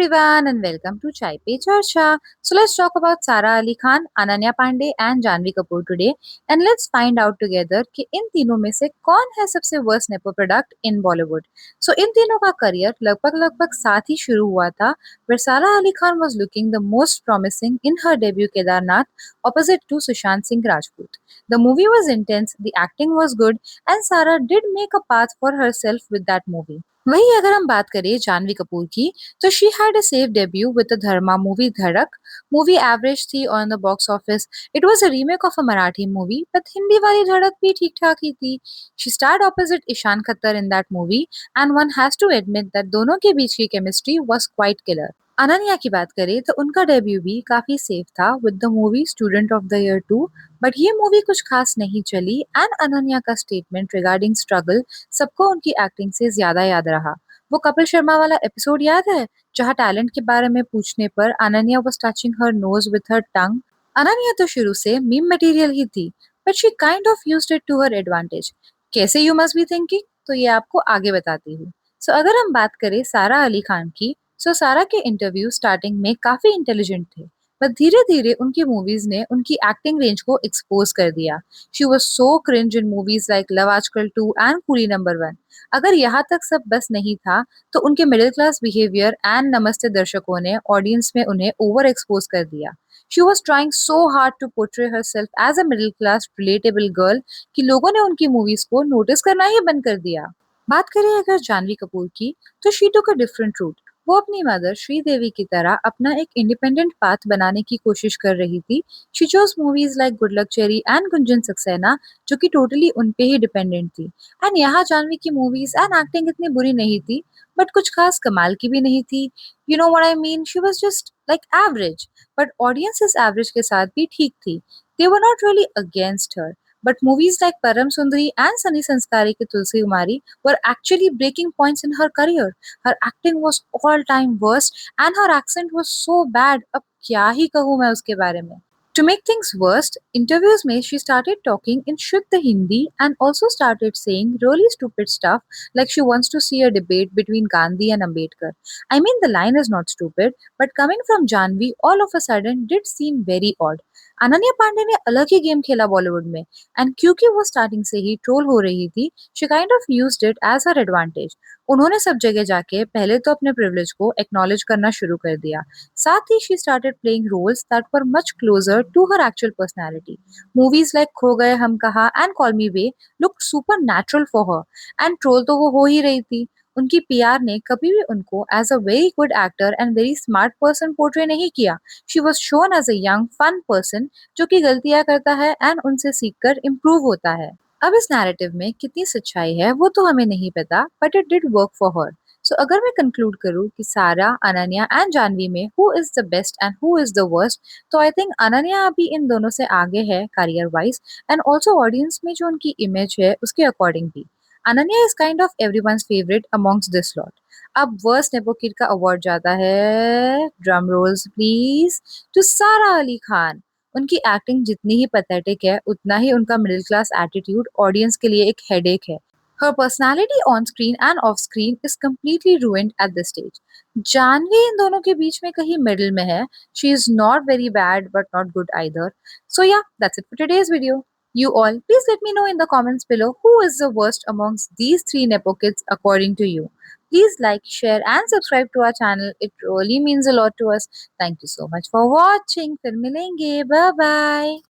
everyone and welcome to Chai Pe Charsha. So let's talk about Sara Ali Khan, Ananya Pandey and Janhvi Kapoor today and let's find out together कि इन तीनों में से कौन है सबसे worst nepo product in Bollywood. So इन तीनों का career लगभग साथ ही शुरू हुआ था where Sara Ali Khan was looking the most promising in her debut Kedarnath opposite to Sushant Singh Rajput. The movie was intense, the acting was good and Sara did make a path for herself with that movie. वहीं अगर हम बात करें जानवी कपूर की तो she had a safe debut with the Dharma movie Dhadak. Movie average थी on the box office. It was a remake of a Marathi movie but Hindi वाली धड़क भी ठीक ठाक ही थी. She starred opposite Ishaan Khatter in that movie and one has to admit that दोनों के बीच की chemistry was quite killer. Ananya की बात करें तो उनका डेब्यू भी काफी सेफ था with the movie student of the year 2 but ये मूवी कुछ खास नहीं चली एंड अनन्या का स्टेटमेंट रिगार्डिंग स्ट्रगल सबको उनकी एक्टिंग से ज्यादा याद रहा. वो कपिल शर्मा वाला एपिसोड याद है जहाँ टैलेंट के बारे में पूछने पर Ananya was touching her nose with her tongue. Ananya तो शुरू से मीम मटेरियल ही थी but she kind of used it to her advantage. कैसे यू मस्ट बी थिंकिंग तो ये आपको आगे बताती हूँ. सो अगर हम बात करें सारा अली खान की सो सारा के इंटरव्यू स्टार्टिंग में काफी इंटेलिजेंट थे पर धीरे धीरे उनकी मूवीज ने उनकी एक्टिंग रेंज को एक्सपोज कर दिया. She was so cringe in movies like love आजकल 2 एंड कूली नंबर 1. अगर यहाँ तक सब बस नहीं था तो उनके मिडिल क्लास बिहेवियर एंड नमस्ते दर्शकों ने ऑडियंस में उन्हें ओवर एक्सपोज कर दिया. She was trying so hard to portray herself as a middle class relatable girl कि लोगों ने उनकी मूवीज को नोटिस करना ही बंद कर दिया. बात करें अगर जानवी कपूर की तो she took a different route. वो अपनी मदर श्रीदेवी की तरह अपना एक इंडिपेंडेंट पाथ बनाने की कोशिश कर रही थी. She chose movies like good luck cherry and Gunjan Saxena जो कि टोटली उन पे ही डिपेंडेंट थी. एंड यहाँ जानवी की मूवीज एंड एक्टिंग इतनी बुरी नहीं थी बट कुछ खास कमाल की भी नहीं थी. You know what I mean. She was just like average but audience इस एवरेज के साथ भी ठीक थी. They were not really against her but movies like Param Sundari and Sunny Sanskari की Tulsi Kumari were actually breaking points in her career. Her acting was all time worst and her accent was so bad. अब क्या ही कहूँ मैं उसके बारे में. To make things worse, interviews में she started talking in Shuddha Hindi and also started saying really stupid stuff like she wants to see a debate between Gandhi and Ambedkar. I mean the line is not stupid, but coming from Janvi all of a sudden did seem very odd. Ananya Pandey ने अलग ही game खेला बॉलीवुड में and क्योंकि वो starting से ही troll हो रही थी she kind of used it as her advantage. उन्होंने सब जगह जाके पहले तो अपने प्रिविलेज को एक्नॉलेज करना शुरू कर दिया. साथ ही she started playing roles that were much closer to her actual personality. Movies like खो गए हम कहा and call me bae looked super natural for her and troll तो वो हो ही रही थी. उनकी पीआर ने कभी भी उनको as a very good actor and very smart person portray नहीं किया. She was shown as a young fun person जो कि गलतियां करता है एंड उनसे सीखकर इम्प्रूव होता है. अब इस नैरेटिव में कितनी सच्चाई है वो तो हमें नहीं पता but it did work for her. So अगर मैं कंक्लूड करूँ कि सारा अनन्या एंड जानवी में who is the best and who is the worst तो आई थिंक अनन्या अभी इन दोनों से आगे है career wise and also audience में जो उनकी इमेज है उसके अकॉर्डिंग भी. Ananya is kind of everyone's favourite amongst this lot. अब वर्स्ट नेपो किड का अवार्ड जाता है ड्रम रोल्स प्लीज टू सारा अली खान. उनकी एक्टिंग जितनी ही पैथेटिक है उतना ही उनका मिडिल क्लास एटीट्यूड ऑडियंस के लिए एक हेडेक है. Her personality on screen and off screen is completely ruined at this stage. Janvi इन दोनों के बीच में कहीं मिडिल में है. She is not very bad but not good either. So yeah, that's it for today's video. You all, please let me know in the comments below who is the worst amongst these three Nepo kids according to you. Please like, share and subscribe to our channel. It really means a lot to us. Thank you so much for watching. फिर मिलेंगे. Bye bye.